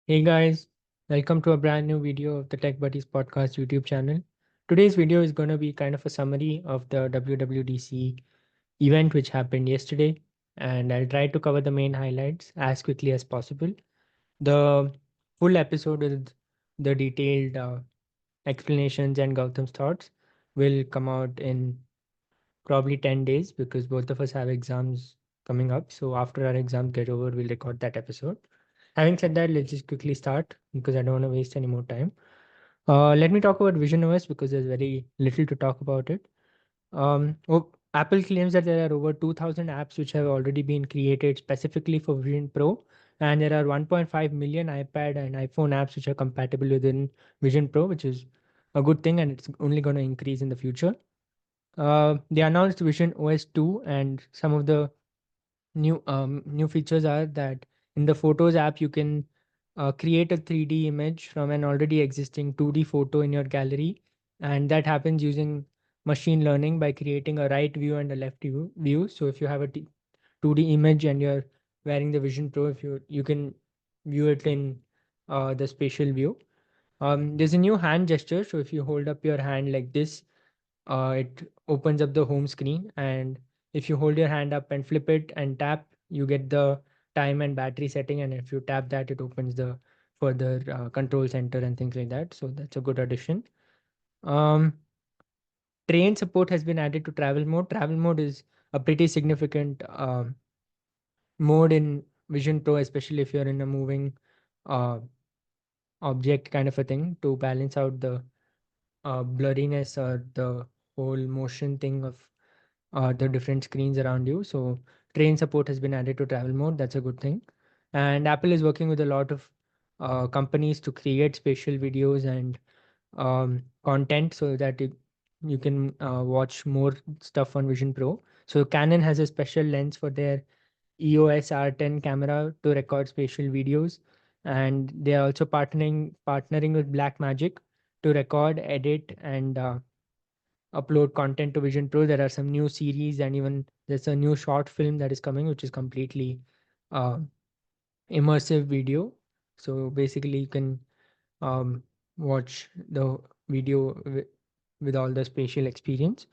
Hey guys, welcome to a brand new video of the Tech Buddies podcast YouTube channel. Today's video is going to be kind of a summary of the WWDC event which happened yesterday, and I'll try to cover the main highlights as quickly as possible. The full episode with the detailed explanations and Gautam's thoughts will come out in probably 10 days because both of us have exams coming up. So after our exams get over, we'll record that episode. Having said that, let's just quickly start because I don't want to waste any more time. Let me talk about Vision OS because there's very little to talk about it. Apple claims that there are over 2,000 apps which have already been created specifically for Vision Pro, and there are 1.5 million iPad and iPhone apps which are compatible within Vision Pro, which is a good thing, and it's only going to increase in the future. They announced Vision OS 2, and some of the new features are that in the Photos app you can create a 3D image from an already existing 2D photo in your gallery, and that happens using machine learning by creating a right view and a left view. So if you have a 2D image and you're wearing the Vision Pro, if you can view it in the spatial view. There's a new hand gesture. So if you hold up your hand like this, it opens up the home screen, and if you hold your hand up and flip it and tap, you get the time and battery setting, and if you tap that, it opens the further control center and things like that. So that's a good addition. um, Train support has been added to travel mode is a pretty significant mode in Vision Pro, especially if you're in a moving uh, object kind of a thing, to balance out the blurriness or the whole motion thing of the different screens around you. So train support has been added to travel mode. That's a good thing. And Apple is working with a lot of companies to create spatial videos and content so that you can watch more stuff on Vision Pro. So Canon has a special lens for their EOS R10 camera to record spatial videos, and they are also partnering with Blackmagic to record, edit, and upload content to Vision Pro. There are some new series, and even there's a new short film that is coming, which is completely uh, immersive video. So basically, you can um, watch the video with all the spatial experience.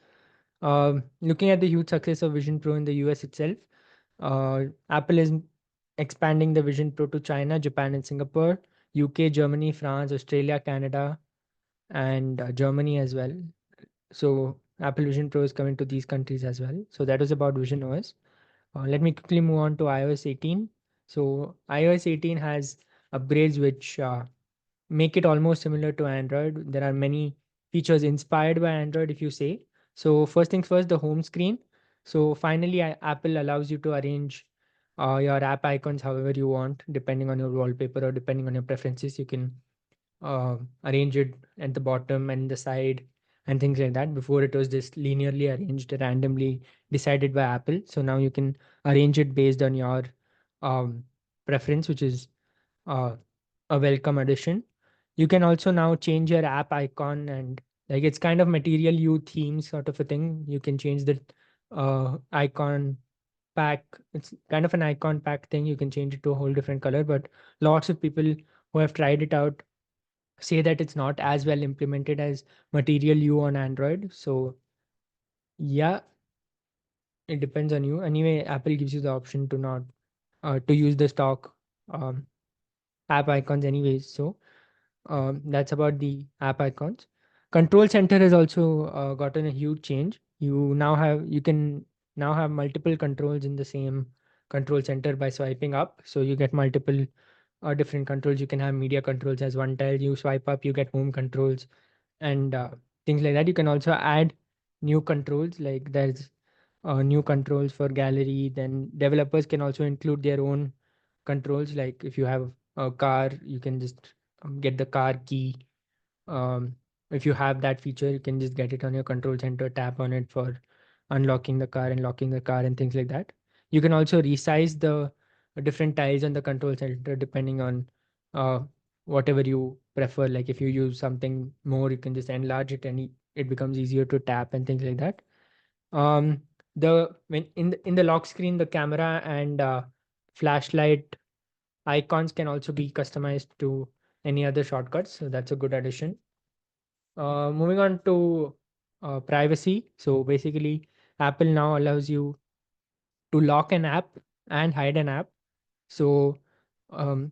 Looking at the huge success of Vision Pro in the US itself, Apple is expanding the Vision Pro to China, Japan, and Singapore, UK, Germany, France, Australia, Canada, and Germany as well. So Apple Vision Pro is coming to these countries as well. So that was about Vision OS. Let me quickly move on to iOS 18. So iOS 18 has upgrades which make it almost similar to Android. There are many features inspired by Android, if you say. So first things first, the home screen. So finally, Apple allows you to arrange your app icons however you want, depending on your wallpaper or depending on your preferences. You can arrange it at the bottom and the side and things like that. Before it was just linearly arranged, randomly decided by Apple. So now you can arrange it based on your um, preference, which is uh, a welcome addition. You can also now change your app icon, and like it's kind of material you theme sort of a thing. You can change the icon pack. It's kind of an icon pack thing. You can change it to a whole different color, but lots of people who have tried it out say that it's not as well implemented as Material You on Android. So yeah, it depends on you. Anyway, Apple gives you the option to not to use the stock um, app icons anyways. So that's about the app icons. Control center has also gotten a huge change. You can now have multiple controls in the same control center by swiping up. So you get multiple different controls. You can have media controls as one tile. You swipe up, you get home controls and things like that. You can also add new controls, like there's new controls for gallery. Then developers can also include their own controls, like if you have a car, you can just get the car key. um, if you have that feature, you can just get it on your control center, tap on it for unlocking the car and locking the car and things like that. You can also resize the different tiles on the control center depending on uh, whatever you prefer. Like if you use something more, you can just enlarge it and it becomes easier to tap and things like that. um, the when in the lock screen, the camera and flashlight icons can also be customized to any other shortcuts. So that's a good addition. Moving on to privacy. So basically, Apple now allows you to lock an app and hide an app. So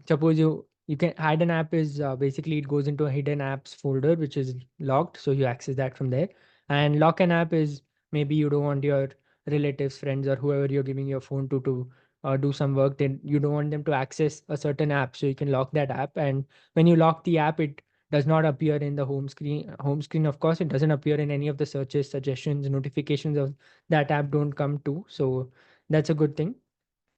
suppose you can hide an app is basically it goes into a hidden apps folder which is locked, so you access that from there. And lock an app is maybe you don't want your relatives, friends, or whoever you're giving your phone to do some work. Then you don't want them to access a certain app, so you can lock that app. And when you lock the app, it does not appear in the home screen. Home screen, of course, it doesn't appear in any of the searches, suggestions, notifications of that app don't come to. So that's a good thing.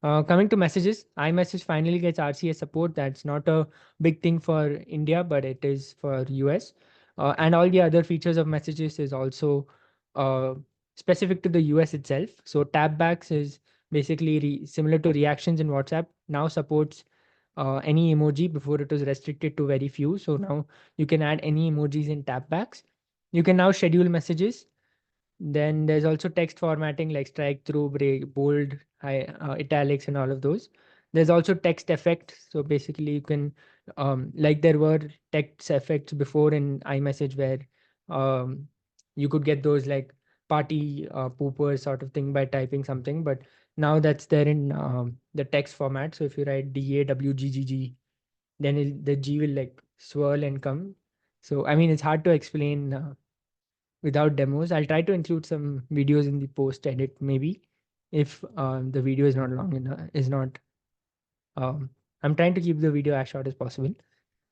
Coming to messages, iMessage finally gets RCS support. That's not a big thing for India, but it is for US. And all the other features of messages is also uh, specific to the US itself. So tapbacks is basically similar to reactions in WhatsApp. Now supports any emoji. Before it was restricted to very few. So now you can add any emojis in tapbacks. You can now schedule messages. Then there's also text formatting like strike through, break, bold, italics, and all of those. There's also text effects. So basically, you can, like there were text effects before in iMessage where um, you could get those like party pooper sort of thing by typing something. But now that's there in the text format. So if you write DAWGGG, then the G will like swirl and come. So I mean, it's hard to explain without demos. I'll try to include some videos in the post edit maybe if the video is not long enough. Is not. Um, I'm trying to keep the video as short as possible.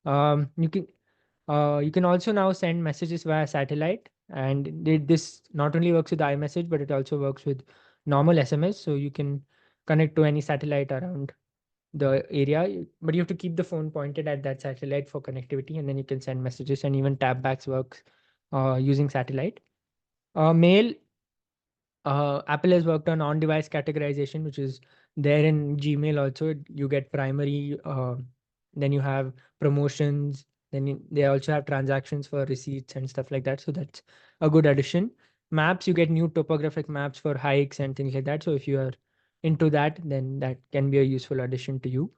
You can also now send messages via satellite, and this not only works with iMessage but it also works with normal SMS. So you can connect to any satellite around the area, but you have to keep the phone pointed at that satellite for connectivity, and then you can send messages. And even tapbacks works using satellite. Mail, Apple has worked on device categorization, which is there in Gmail also. You get primary, then you have promotions, then they also have transactions for receipts and stuff like that. So that's a good addition. Maps, you get new topographic maps for hikes and things like that. So if you are into that, then that can be a useful addition to you.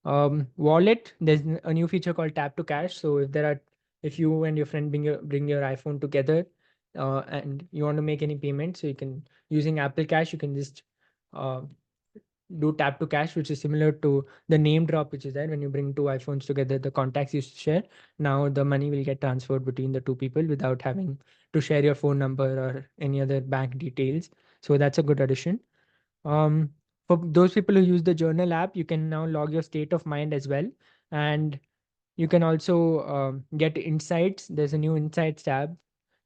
Wallet, there's a new feature called tap to cash. So if you and your friend bring your iPhone together, and you want to make any payment, so you can, using Apple Cash, you can just uh, do tap to cash, which is similar to the name drop which is there when you bring two iPhones together, the contacts you share. Now the money will get transferred between the two people without having to share your phone number or any other bank details. So that's a good addition. um, for those people who use the journal app, you can now log your state of mind as well. And you can also get insights. There's a new insights tab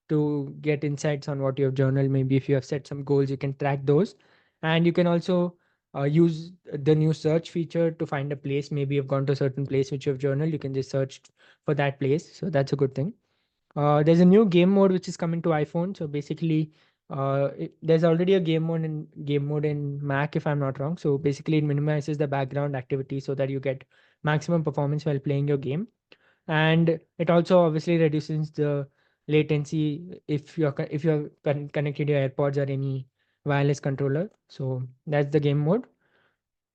to get insights on what you have journaled. Maybe if you have set some goals, you can track those. And you can also use the new search feature to find a place. Maybe you've gone to a certain place which you have journaled, you can just search for that place. So that's a good thing. There's a new game mode which is coming to iPhone. So basically, there's already a game mode in Mac, if I'm not wrong. So basically, it minimizes the background activity so that you get maximum performance while playing your game, and it also obviously reduces the latency if you're connected your AirPods or any wireless controller. So that's the game mode.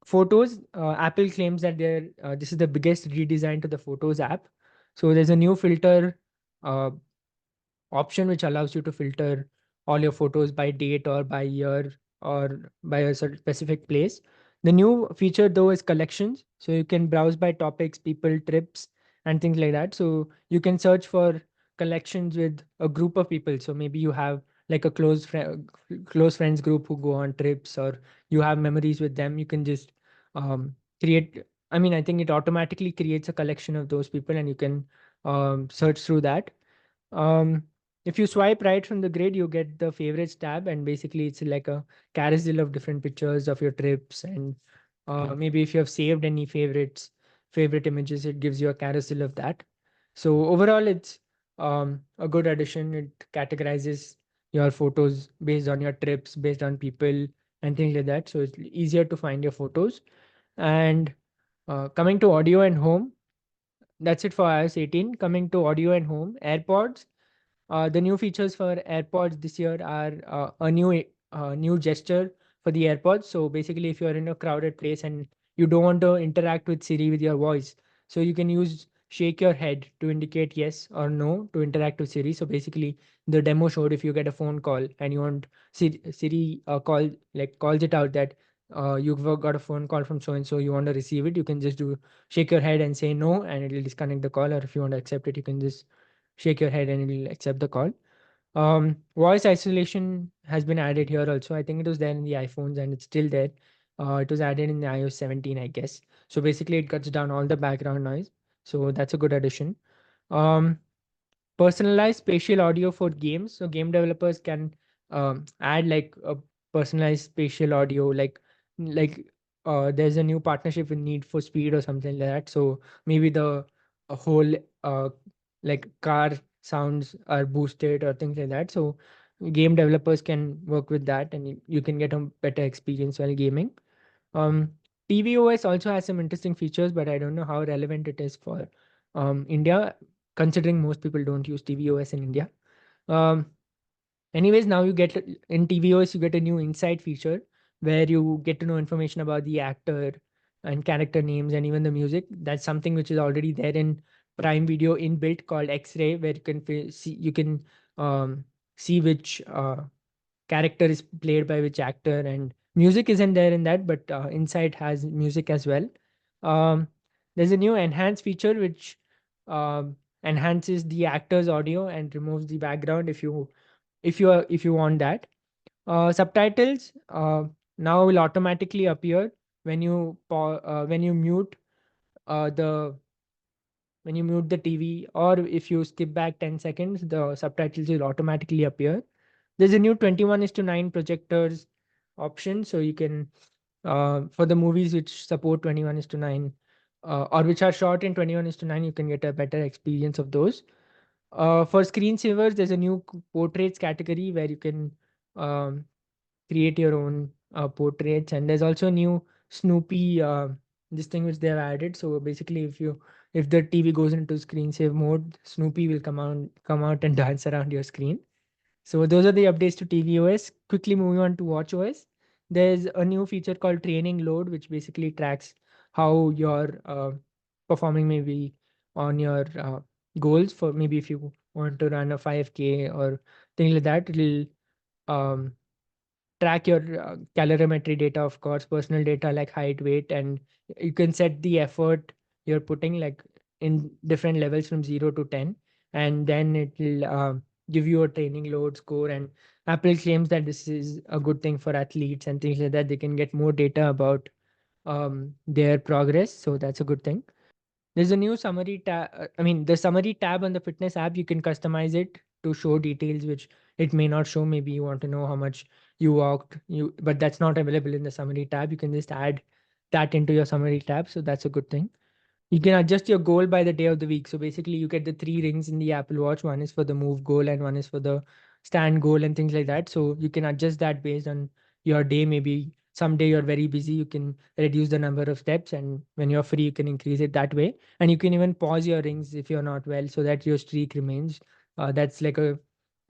Photos, Apple claims that this is the biggest redesign to the Photos app. So there's a new filter uh, option which allows you to filter all your photos by date or by year or by a certain specific place. The new feature though is collections. So you can browse by topics, people, trips, and things like that. So you can search for collections with a group of people. So maybe you have like a close friends group who go on trips, or you have memories with them. You can just create. I mean, I think it automatically creates a collection of those people, and you can search through that. um, if you swipe right from the grid, you get the favorites tab, and basically it's like a carousel of different pictures of your trips. And maybe if you have saved any favorite images, it gives you a carousel of that. So overall, it's a good addition. It categorizes your photos based on your trips, based on people, and things like that. So it's easier to find your photos. And coming to audio and home, that's it for iOS 18. Coming to audio and home, AirPods. The new features for AirPods this year are a new gesture for the AirPods. So basically, if you're in a crowded place and you don't want to interact with Siri with your voice. So you can use shake your head to indicate yes or no to interact with Siri. So basically, the demo showed if you get a phone call and you want Siri call, like calls it out that you've got a phone call from so and so, you want to receive it, you can just do shake your head and say no, and it will disconnect the call. Or if you want to accept it, you can just shake your head and it will accept the call. Voice isolation has been added here also. I think it was there in the iPhones and it's still there. It was added in the iOS 17, I guess. So basically, it cuts down all the background noise. So that's a good addition. Um, Personalized spatial audio for games. So game developers can add like a personalized spatial audio, like there's a new partnership with Need for Speed or something like that. So maybe the a whole uh, like car sounds are boosted or things like that. So game developers can work with that, and you can get a better experience while gaming. um, TVOS also has some interesting features, but I don't know how relevant it is for India, considering most people don't use TVOS in India. Um, Anyways, now you get in TVOS, you get a new insight feature where you get to know information about the actor and character names and even the music. That's something which is already there in Prime Video inbuilt called X-Ray, where um, see which character is played by which actor, and music isn't there in that, but Insight has music as well. um, there's a new enhance feature which enhances the actor's audio and removes the background if you want that. Subtitles now will automatically appear when when you mute the TV, or if you skip back 10 seconds, the subtitles will automatically appear. There's a new 21 is to 9 projectors option. So you can, for the movies which support 21 is to 9, or which are short in 21 is to 9, you can get a better experience of those. For screensavers, there's a new portraits category where you can um, create your own portraits, and there's also a new Snoopy this thing which they have added. So basically, if the TV goes into screen save mode, Snoopy will come out and dance around your screen. So those are the updates to tvOS. Quickly moving on to watchOS, there's a new feature called training load, which basically tracks how you're performing maybe on your goals. For maybe if you want to run a 5K or things like that, it'll um, track your calorimetry data, of course, personal data like height, weight, and you can set the effort you're putting like in different levels from 0 to 10, and then it will give you a training load score. And Apple claims that this is a good thing for athletes and things like that. They can get more data about their progress, so that's a good thing. There's a new summary tab. I mean, the summary tab on the fitness app, you can customize it to show details which it may not show. Maybe you want to know how much you walked, but that's not available in the summary tab. You can just add that into your summary tab. So that's a good thing. You can adjust your goal by the day of the week. So basically, you get the three rings in the Apple Watch. One is for the move goal, and one is for the stand goal, and things like that. So you can adjust that based on your day. Maybe someday you're very busy, you can reduce the number of steps, and when you're free, you can increase it that way. And you can even pause your rings if you're not well, so that your streak remains. That's like a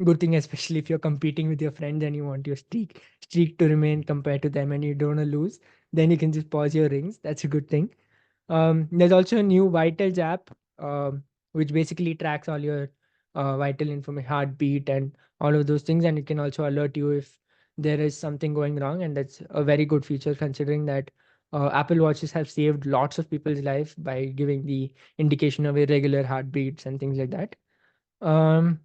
good thing, especially if you're competing with your friends and you want your streak to remain compared to them, and you don't want to lose. Then you can just pause your rings. That's a good thing. There's also a new Vitals app, which basically tracks all your vital information, heartbeat, and all of those things. And it can also alert you if there is something going wrong. And that's a very good feature, considering that Apple Watches have saved lots of people's life by giving the indication of irregular heartbeats and things like that. Um,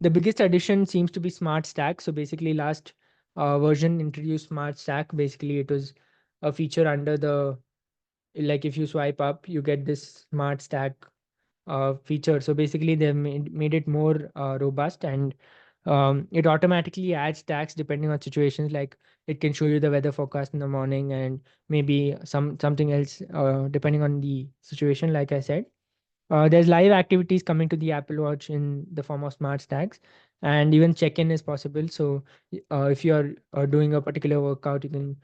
the biggest addition seems to be Smart Stack. So basically, last version introduced Smart Stack. Basically, it was a feature under the, like if you swipe up, you get this Smart Stack feature. So basically, they made it more robust, and it automatically adds tags depending on situations. Like it can show you the weather forecast in the morning, and maybe something else depending on the situation. Like I said, there's live activities coming to the Apple Watch in the form of smart tags, and even check-in is possible. So, if you're doing a particular workout, you can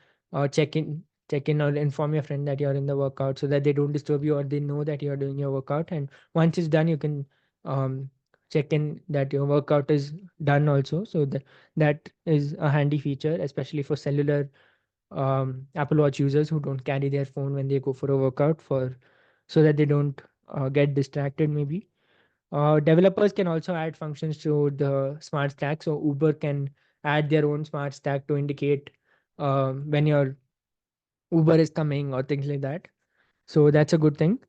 check in or inform your friend that you're in the workout, so that they don't disturb you, or they know that you're doing your workout. And once it's done, you can um, check in that your workout is done also. So that is a handy feature, especially for cellular Apple Watch users who don't carry their phone when they go for a workout, for so that they don't get distracted maybe. Developers can also add functions to the smart stack. So Uber can add their own smart stack to indicate when your Uber is coming or things like that. So that's a good thing.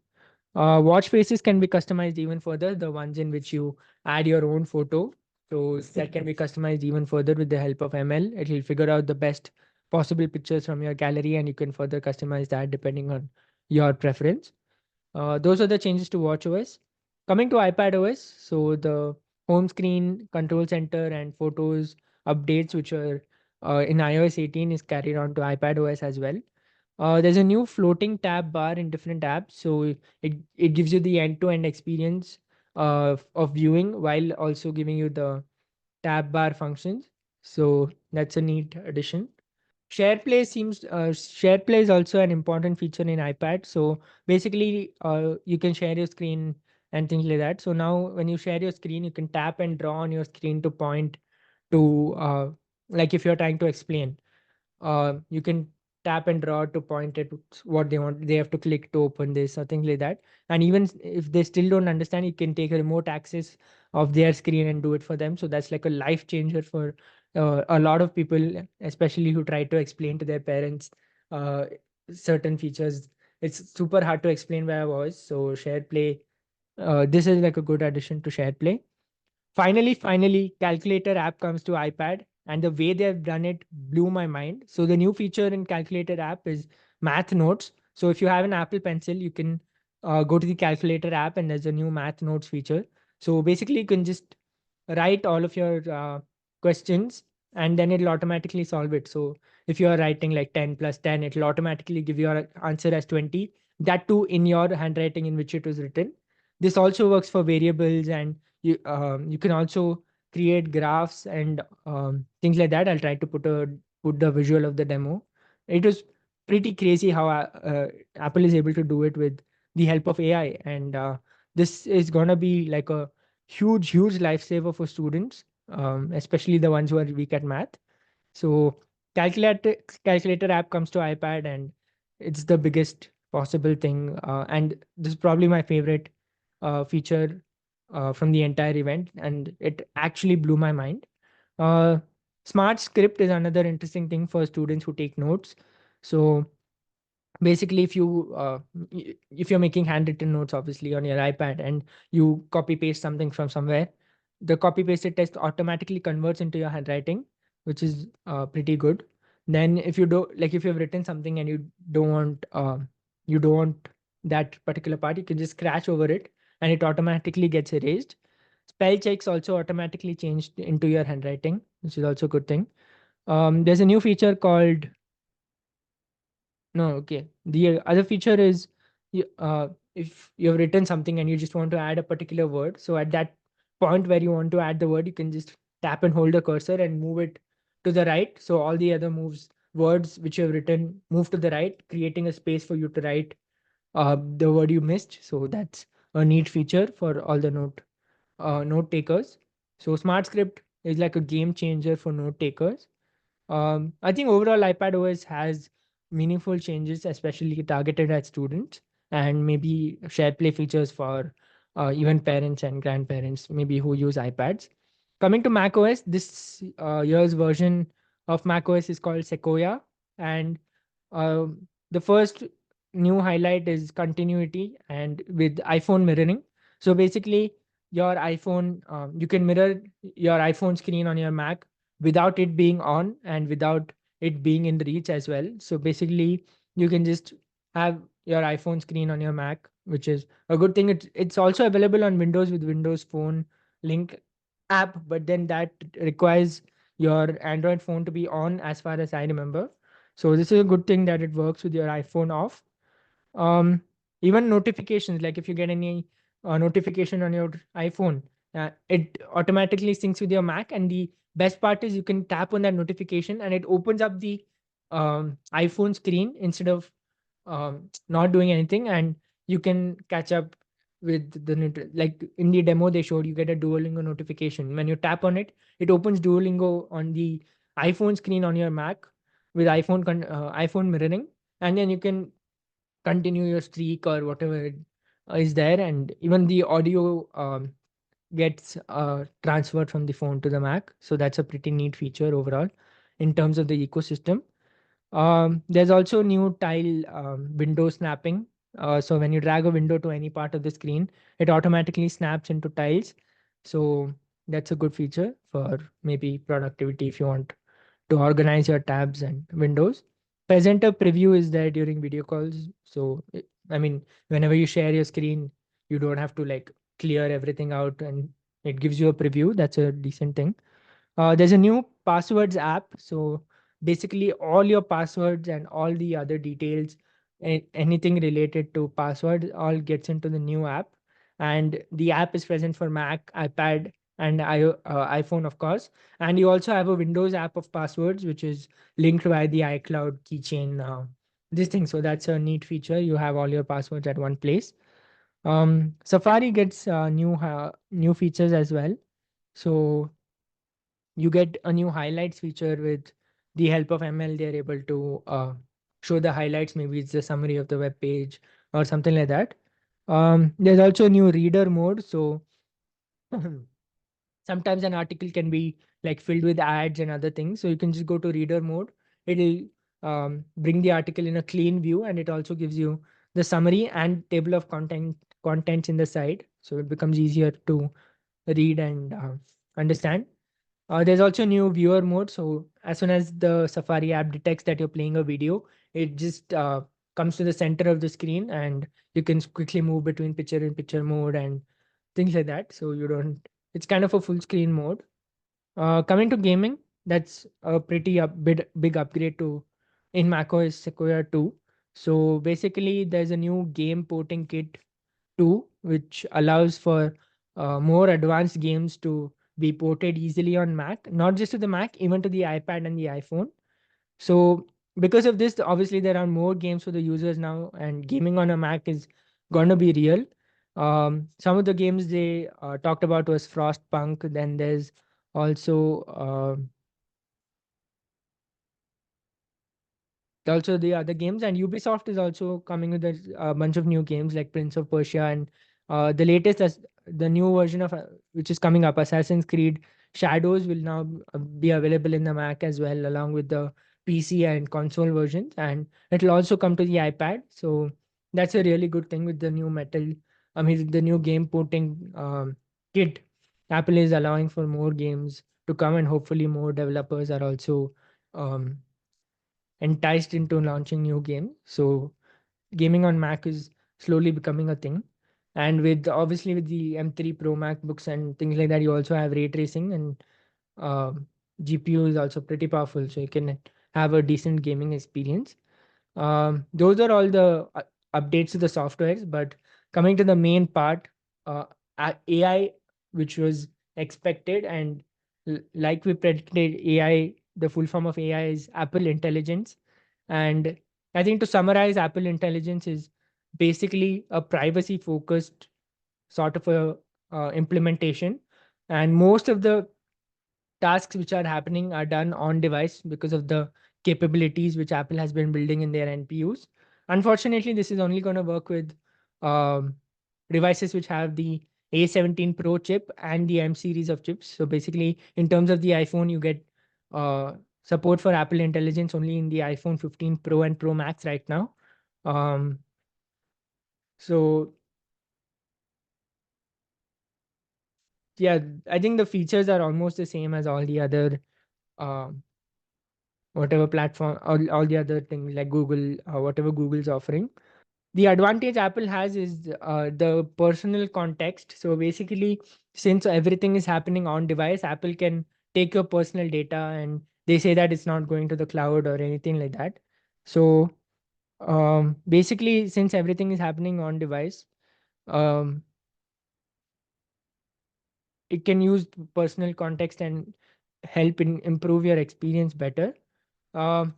Watch faces can be customized even further, the ones in which you add your own photo. So that can be customized even further with the help of ML. It will figure out the best possible pictures from your gallery, and you can further customize that depending on your preference. Those are the changes to WatchOS. Coming to iPadOS, so the home screen, control center, and photos updates, which are in iOS 18, is carried on to iPadOS as well. There's a new floating tab bar in different apps, so it gives you the end-to-end experience of viewing while also giving you the tab bar functions. So that's a neat addition. SharePlay is also an important feature in iPad. So basically, you can share your screen and things like that. So now, when you share your screen, you can tap and draw on your screen to point to, like if you're trying to explain, you can tap and draw to point at what they want. They have to click to open this or things like that. And even if they still don't understand, you can take a remote access of their screen and do it for them. So that's like a life changer for a lot of people, especially who try to explain to their parents uh, certain features. It's super hard to explain by a voice. So shared play, this is like a good addition to shared play. Finally, Calculator app comes to iPad, and the way they've done it blew my mind. So the new feature in Calculator app is Math Notes. So if you have an Apple Pencil, you can go to the Calculator app, and there's a new Math Notes feature. So basically, you can just write all of your questions, and then it'll automatically solve it. So if you are writing like 10 plus 10, it'll automatically give your answer as 20. That too in your handwriting in which it was written. This also works for variables, and you can also create graphs and things like that. I'll try to put the visual of the demo. It was pretty crazy how Apple is able to do it with the help of AI, and this is gonna be like a huge lifesaver for students, especially the ones who are weak at math. So calculator calculator app comes to iPad, and it's the biggest possible thing. And this is probably my favorite feature from the entire event, and it actually blew my mind. Uh, Smart script is another interesting thing for students who take notes. So basically, if you're making handwritten notes, obviously on your iPad, and you copy paste something from somewhere, the copy pasted text automatically converts into your handwriting, which is pretty good. Then if you do, like if you've written something and you don't want that particular part, you can just scratch over it, and it automatically gets erased. Spell checks also automatically changed into your handwriting, which is also a good thing. There's a new feature called no, okay. The other feature is if you have written something and you just want to add a particular word. So at that point where you want to add the word, you can just tap and hold the cursor and move it to the right. So all the other words which you have written move to the right, creating a space for you to write the word you missed. So that's a neat feature for all the note takers. So Smart Script is like a game changer for note takers. I think overall iPadOS has meaningful changes, especially targeted at students, and maybe share play features for even parents and grandparents, maybe who use iPads. Coming to macOS, this year's version of macOS is called Sequoia, and the first new highlight is continuity and with iPhone mirroring. So basically, your iPhone, you can mirror your iPhone screen on your Mac without it being on and without it being in reach as well. So basically, you can just have your iPhone screen on your Mac, which is a good thing. It's also available on Windows with Windows Phone Link app, but then that requires your Android phone to be on, as far as I remember. So this is a good thing that it works with your iPhone off. um Even notifications, like if you get any notification on your iPhone, it automatically syncs with your Mac, and the best part is you can tap on that notification and it opens up the iPhone screen instead of not doing anything, and you can catch up with like in the demo they showed. You get a Duolingo notification when you tap on it. It opens Duolingo on the iPhone screen on your Mac, with iPhone mirroring, and then you can continue your streak or whatever is there, and even the audio gets transferred from the phone to the Mac. So that's a pretty neat feature overall in terms of the ecosystem. There's also new tile window snapping. So when you drag a window to any part of the screen, it automatically snaps into tiles. So that's a good feature for maybe productivity if you want to organize your tabs and windows. Presenter preview is there during video calls. So, I mean, whenever you share your screen, you don't have to like clear everything out, and it gives you a preview. That's a decent thing. There's a new passwords app. So basically, all your passwords and all the other details, anything related to passwords, all gets into the new app. And the app is present for Mac, iPad, and iPhone, of course. And you also have a Windows app of passwords, which is linked via the iCloud keychain. This thing. So that's a neat feature. You have all your passwords at one place. Safari gets new features as well. So you get a new highlights feature with the help of ML. They're able to show the highlights. Maybe it's the summary of the web page or something like that. There's also a new reader mode. So sometimes an article can be like filled with ads and other things. So you can just go to reader mode. It'll bring the article in a clean view, and it also gives you the summary and table of contents in the side. So it becomes easier to read and understand. There's also new viewer mode. So as soon as the Safari app detects that you're playing a video, it just comes to the center of the screen, and you can quickly move between picture in picture mode and things like that. So you don't. It's kind of a full screen mode. Coming to gaming, that's a pretty big upgrade to in macOS Sequoia 2. So basically, there's a new game porting kit 2, which allows for more advanced games to be ported easily on Mac, not just to the Mac, even to the iPad and the iPhone. So because of this, obviously there are more games for the users now, and gaming on a Mac is going to be real. Some of the games they talked about was Frostpunk. Then there's also the other games, and Ubisoft is also coming with a bunch of new games like Prince of Persia, and the latest as the new version of which is coming up, Assassin's Creed Shadows, will now be available in the Mac as well, along with the PC and console versions, and it'll also come to the iPad. So that's a really good thing with the new the new game porting kit. Apple is allowing for more games to come, and hopefully more developers are also um, enticed into launching new games. So gaming on Mac is slowly becoming a thing. And with obviously with the M3 Pro MacBooks and things like that, you also have ray tracing, and GPU is also pretty powerful, so you can have a decent gaming experience. Those are all the updates to the softwares. But coming to the main part, uh, AI, which was expected, and like we predicted, AI, the full form of AI is Apple Intelligence. And I think to summarize, Apple Intelligence is basically a privacy focused sort of a implementation. And most of the tasks which are happening are done on device because of the capabilities which Apple has been building in their NPUs. Unfortunately, this is only going to work with um, devices which have the A17 Pro chip and the M series of chips. So basically, in terms of the iPhone, you get support for Apple Intelligence only in the iPhone 15 Pro and Pro Max right now. Um, so yeah, I think the features are almost the same as all the other um, whatever platform, all the other things like Google, whatever Google's offering. The advantage Apple has is the personal context. So basically, since everything is happening on device, Apple can take your personal data, and they say that it's not going to the cloud or anything like that. So basically, since everything is happening on device, um, it can use personal context and help in improve your experience better. Um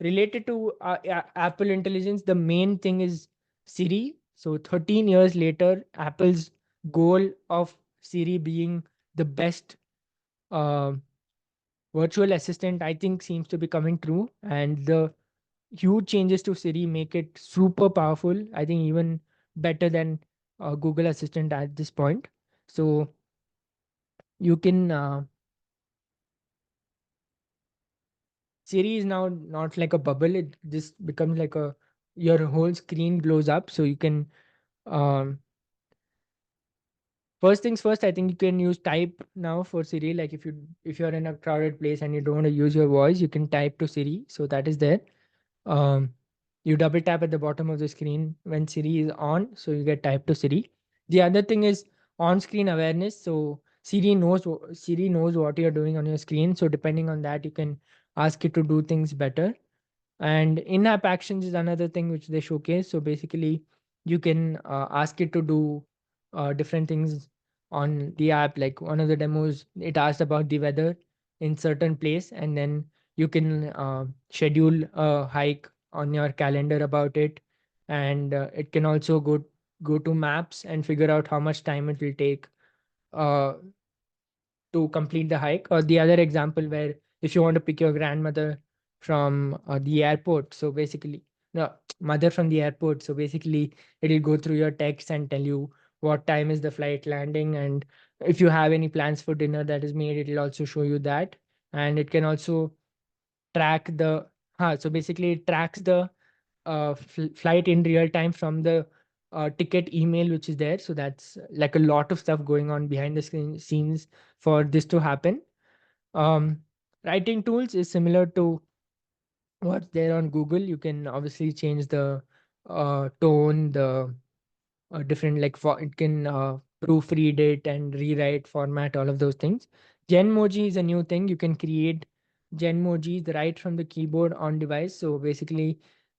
Related to Apple Intelligence, the main thing is Siri. So 13 years later, Apple's goal of Siri being the best uh, virtual assistant, I think, seems to be coming true, and the huge changes to Siri make it super powerful. I think even better than Google Assistant at this point. So you can Siri is now not like a bubble. It just becomes like a your whole screen glows up. So you can um, first things first. I think you can use type now for Siri. Like if you're in a crowded place and you don't want to use your voice, you can type to Siri. So that is there. Um, you double tap at the bottom of the screen when Siri is on, so you get type to Siri. The other thing is on-screen awareness. So Siri knows what you're doing on your screen. So depending on that, you can ask it to do things better. And in-app actions is another thing which they showcase. So basically, you can ask it to do different things on the app. Like one of the demos, it asked about the weather in certain place, and then you can schedule a hike on your calendar about it. And it can also go to maps and figure out how much time it will take uh, to complete the hike. Or the other example where if you want to pick your grandmother from the airport, so basically, no, mother from the airport. So basically, it'll go through your text and tell you what time is the flight landing, and if you have any plans for dinner that is made, it'll also show you that. And it can also track the so basically it tracks the flight in real time from the ticket email which is there. So that's like a lot of stuff going on behind the scenes for this to happen. um, Writing tools is similar to what's there on Google. You can obviously change the tone, the different like for it can proofread it and rewrite format, all of those things. Genmoji is a new thing. You can create Genmojis right from the keyboard on device. So basically,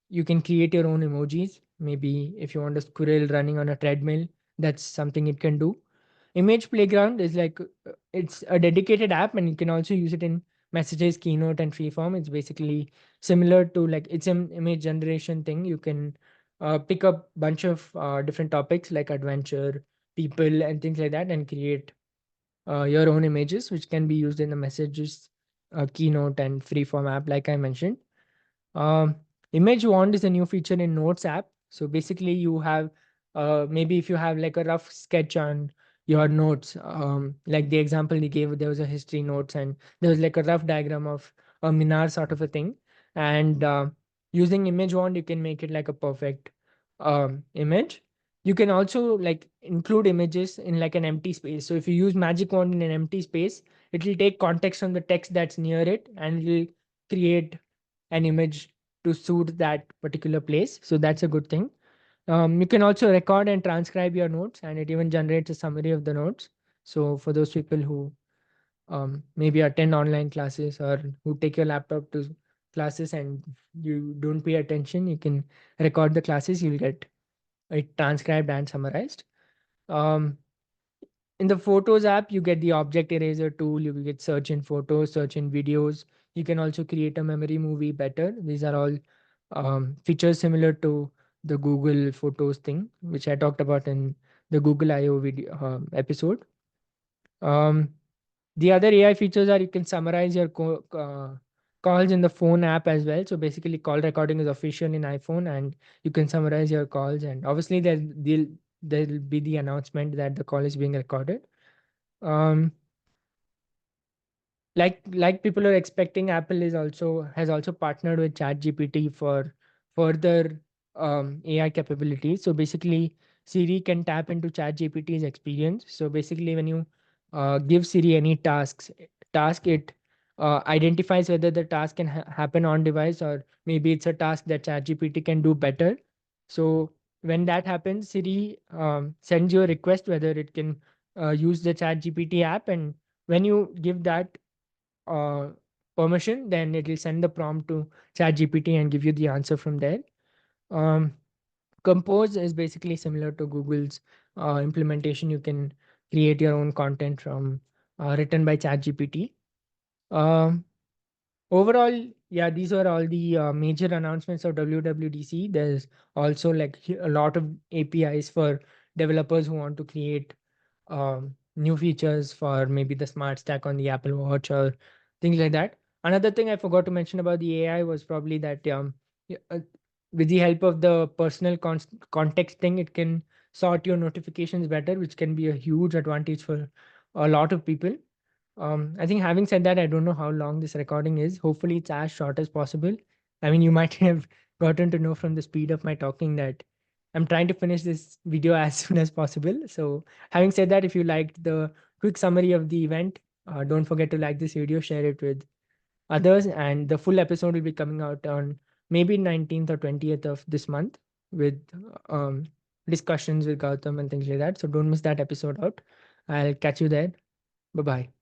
you can create your own emojis. Maybe if you want a squirrel running on a treadmill, that's something it can do. Image Playground is like it's a dedicated app, and you can also use it in Messages, Keynote, and Freeform. It's basically similar to like it's an image generation thing. You can pick up bunch of different topics like adventure, people, and things like that, and create your own images, which can be used in the Messages, Keynote, and Freeform app, like I mentioned. Um, Image Wand is a new feature in Notes app. So basically, you have maybe if you have like a rough sketch on your notes, like the example he gave, there was a history notes and there was like a rough diagram of a minar sort of a thing. And using Image Wand, you can make it like a perfect image. You can also like include images in like an empty space. So if you use Magic Wand in an empty space, it will take context from the text that's near it and it will create an image to suit that particular place. So that's a good thing. You can also record and transcribe your notes, and it even generates a summary of the notes. So for those people who maybe attend online classes or who take your laptop to classes and you don't pay attention, you can record the classes. You'll get it transcribed and summarized. Um, in the Photos app, you get the object eraser tool. You will get search in photos, search in videos. You can also create a memory movie better. These are all features similar to the Google Photos thing, which I talked about in the Google I/O video episode. Um, the other AI features are you can summarize your calls in the phone app as well. So basically, call recording is official in iPhone, and you can summarize your calls. And obviously, there'll be the announcement that the call is being recorded. Um, like people are expecting, Apple is also has also partnered with ChatGPT for further AI capabilities. So basically, Siri can tap into ChatGPT's experience. So basically, when you give Siri any task it identifies whether the task can happen on device, or maybe it's a task that ChatGPT can do better. So when that happens, Siri sends you a request whether it can use the ChatGPT app, and when you give that uh, permission, then it will send the prompt to ChatGPT and give you the answer from there. Um, Compose is basically similar to Google's implementation. You can create your own content from written by ChatGPT. Um, Overall, yeah, these were all the major announcements of WWDC. There's also like a lot of APIs for developers who want to create new features for maybe the smart stack on the Apple Watch or things like that. Another thing I forgot to mention about the AI was probably that y- uh, with the help of the personal context thing, it can sort your notifications better, which can be a huge advantage for a lot of people. I think having said that, I don't know how long this recording is. Hopefully, it's as short as possible. I mean, you might have gotten to know from the speed of my talking that I'm trying to finish this video as soon as possible. So, having said that, if you liked the quick summary of the event, don't forget to like this video, share it with others, and the full episode will be coming out on maybe 19th or 20th of this month with um, discussions with Gautam and things like that. So, don't miss that episode out. I'll catch you there. Bye bye.